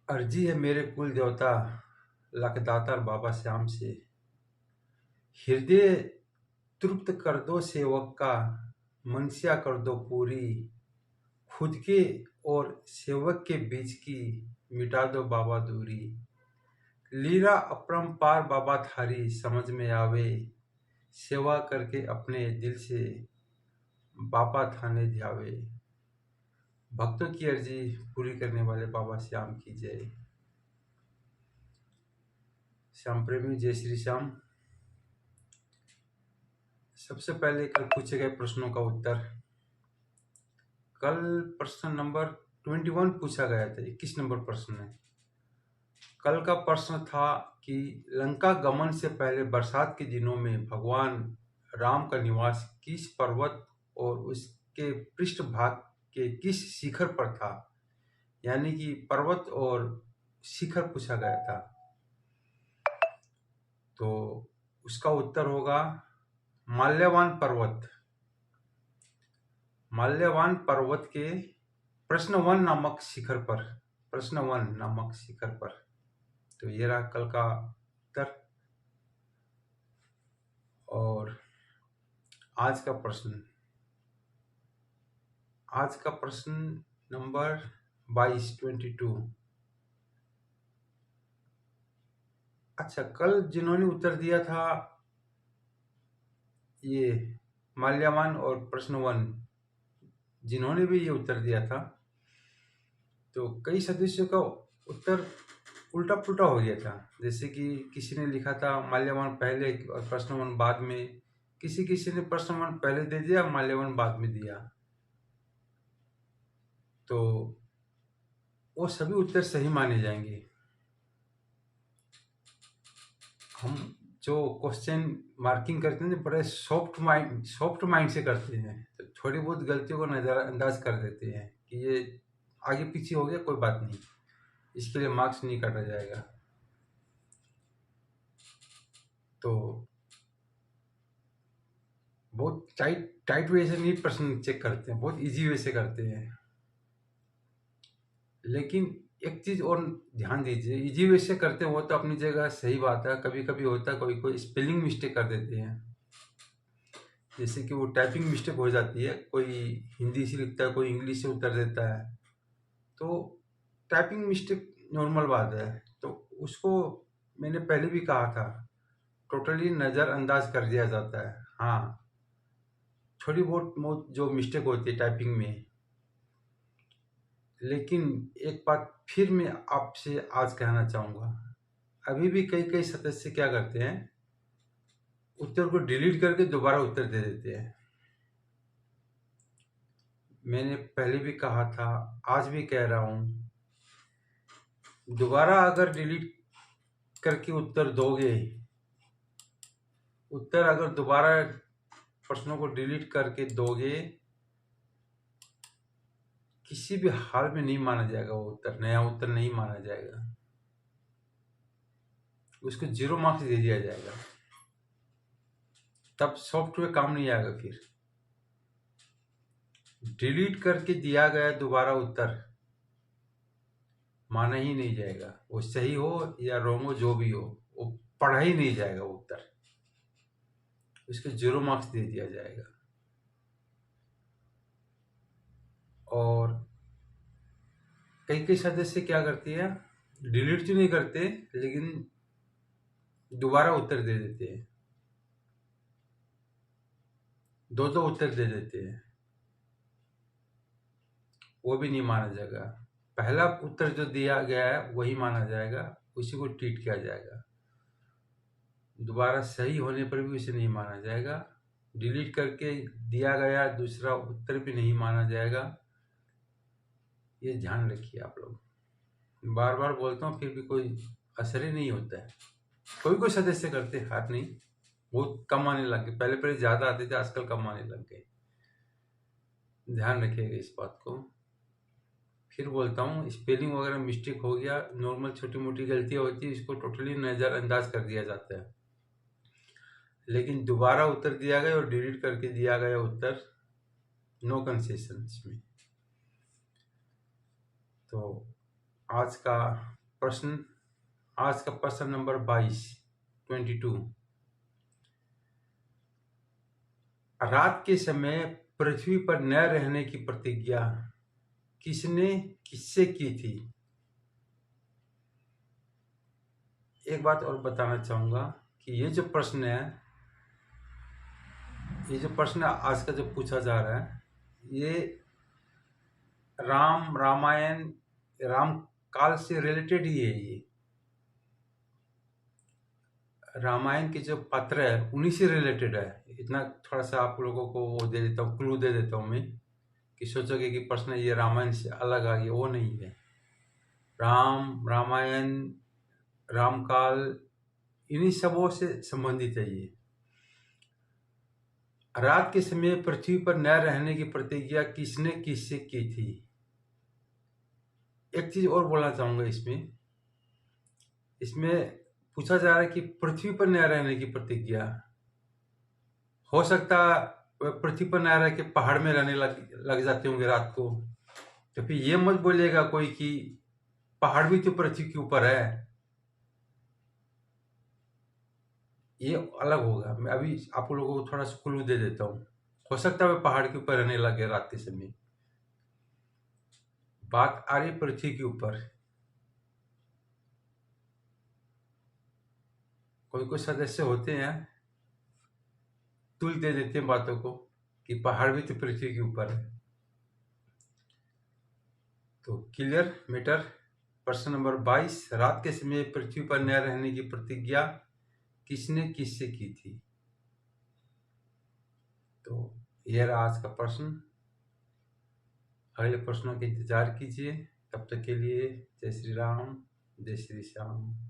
अर्जी है मेरे कुल देवता लखदातार बाबा श्याम से, हृदय तृप्त कर दो सेवक का, मनस्या कर दो पूरी। खुद के और सेवक के बीच की मिटा दो बाबा दूरी। लीला अपरंपार बाबा थारी समझ में आवे, सेवा करके अपने दिल से बाबा थाने ध्यावे। भक्तों की अर्जी पूरी करने वाले बाबा श्याम की जय। श्याम प्रेमी जय श्री श्याम। सबसे पहले कल पूछे गए प्रश्नों का उत्तर। कल प्रश्न नंबर 21 पूछा गया था। 21 नंबर प्रश्न है। कल का प्रश्न था कि लंका गमन से पहले बरसात के दिनों में भगवान राम का निवास किस पर्वत और उसके पृष्ठभाग के किस शिखर पर था। यानी कि पर्वत और शिखर पूछा गया था। तो उसका उत्तर होगा माल्यवान पर्वत। माल्यवान पर्वत के प्रश्नवन नामक शिखर पर, प्रश्नवन नामक शिखर पर। तो ये रहा कल का उत्तर। और आज का प्रश्न, आज का प्रश्न नंबर 22। अच्छा, कल जिन्होंने उत्तर दिया था ये माल्यवान और प्रश्नवन, जिन्होंने भी ये उत्तर दिया था, तो कई सदस्यों का उत्तर उल्टा पुल्टा हो गया था। जैसे कि किसी ने लिखा था माल्यवान पहले और प्रश्नवन बाद में, किसी ने प्रश्नवन पहले दे दिया, माल्यवान बाद में दिया। तो वो सभी उत्तर सही माने जाएंगे। हम जो क्वेश्चन मार्किंग करते हैं बड़े सॉफ्ट माइंड से करते हैं, तो थोड़ी बहुत गलतियों को नज़रअंदाज कर देते हैं कि ये आगे पीछे हो गया, कोई बात नहीं, इसके लिए मार्क्स नहीं काटा जाएगा। तो बहुत टाइट वे से नहीं प्रश्न चेक करते हैं, बहुत इजी वे से करते हैं। लेकिन एक चीज और ध्यान दीजिए, इजी वे से करते हैं वो तो अपनी जगह सही बात है। कभी कभी होता है कोई स्पेलिंग मिस्टेक कर देते हैं, जैसे कि वो टाइपिंग मिस्टेक हो जाती है, कोई हिंदी से लिखता है, कोई इंग्लिश से उत्तर देता है। तो टाइपिंग मिस्टेक नॉर्मल बात है, तो उसको मैंने पहले भी कहा था, टोटली नज़रअंदाज कर दिया जाता है। हाँ, थोड़ी बहुत जो मिस्टेक होती है टाइपिंग में। लेकिन एक बात फिर मैं आपसे आज कहना चाहूँगा, अभी भी कई सदस्य क्या करते हैं, उत्तर को डिलीट करके दोबारा उत्तर दे देते हैं। मैंने पहले भी कहा था, आज भी कह रहा हूँ, दोबारा अगर डिलीट करके उत्तर दोगे, उत्तर अगर दोबारा प्रश्नों को डिलीट करके दोगे, किसी भी हाल में नहीं माना जाएगा वो उत्तर, नया उत्तर नहीं माना जाएगा, उसको 0 मार्क्स दे दिया जाएगा। तब सॉफ्टवेयर काम नहीं आएगा। फिर डिलीट करके दिया गया दोबारा उत्तर माना ही नहीं जाएगा, वो सही हो या रॉन्ग हो, जो भी हो, वो पढ़ा ही नहीं जाएगा वो उत्तर, उसको 0 मार्क्स दे दिया जाएगा। और कई सदस्य क्या करती है, डिलीट तो नहीं करते लेकिन दोबारा उत्तर दे देते हैं, दो उत्तर दे देते हैं, वो भी नहीं माना जाएगा। पहला उत्तर जो दिया गया है वही माना जाएगा, उसी को ट्रीट किया जाएगा। दोबारा सही होने पर भी उसे नहीं माना जाएगा। डिलीट करके दिया गया दूसरा उत्तर भी नहीं माना जाएगा। ये ध्यान रखिए आप लोग। बार बार बोलता हूँ, फिर भी कोई असर ही नहीं होता है। कोई सदस्य करते, हाथ नहीं, बहुत कम आने लग गए। पहले ज़्यादा आते थे, आजकल कम आने लग गए। ध्यान रखिएगा इस बात को। फिर बोलता हूँ, स्पेलिंग वगैरह मिस्टेक हो गया, नॉर्मल छोटी मोटी गलतियाँ होती है, इसको टोटली नज़रअंदाज कर दिया जाता है। लेकिन दोबारा उत्तर दिया गया और डिलीट करके दिया गया उत्तर, नो कंसेशन इसमें। तो आज का प्रश्न नंबर 22। रात के समय पृथ्वी पर न रहने की प्रतिज्ञा किसने किससे की थी? एक बात और बताना चाहूंगा कि ये जो प्रश्न आज का जो पूछा जा रहा है, ये रामायण राम काल से रिलेटेड ही है। ये रामायण के जो पात्र है उन्हीं से रिलेटेड है। इतना थोड़ा सा आप लोगों को वो दे देता हूँ, क्लू दे देता हूँ मैं, कि सोचोगे कि प्रश्न ये रामायण से अलग आ गया, वो नहीं है। रामायण, रामकाल, इन्हीं सबों से संबंधित है ये। रात के समय पृथ्वी पर न रहने की प्रतिज्ञा किसने किससे की थी? एक चीज और बोलना चाहूंगा इसमें पूछा जा रहा है कि पृथ्वी पर न रहने की प्रतिज्ञा। हो सकता वह पृथ्वी पर न रह के पहाड़ में रहने लग जाते होंगे रात को। तो फिर ये मत बोलिएगा कोई कि पहाड़ भी तो पृथ्वी के ऊपर है, ये अलग होगा। मैं अभी आप लोगों को थोड़ा सा क्लू दे देता हूँ। हो सकता है वह पहाड़ के ऊपर रहने लगे रात के समय। बात आ रही पृथ्वी के ऊपर। कोई कोई सदस्य होते हैं तुल दे देते हैं बातों को कि पहाड़ भी तो पृथ्वी के ऊपर है। तो क्लियर मैटर। प्रश्न नंबर 22, रात के समय पृथ्वी पर न रहने की प्रतिज्ञा किसने किससे की थी? तो यह रहा आज का प्रश्न। अगले प्रश्नों का इंतजार कीजिए। तब तक के लिए जय श्री राम, जय श्री श्याम।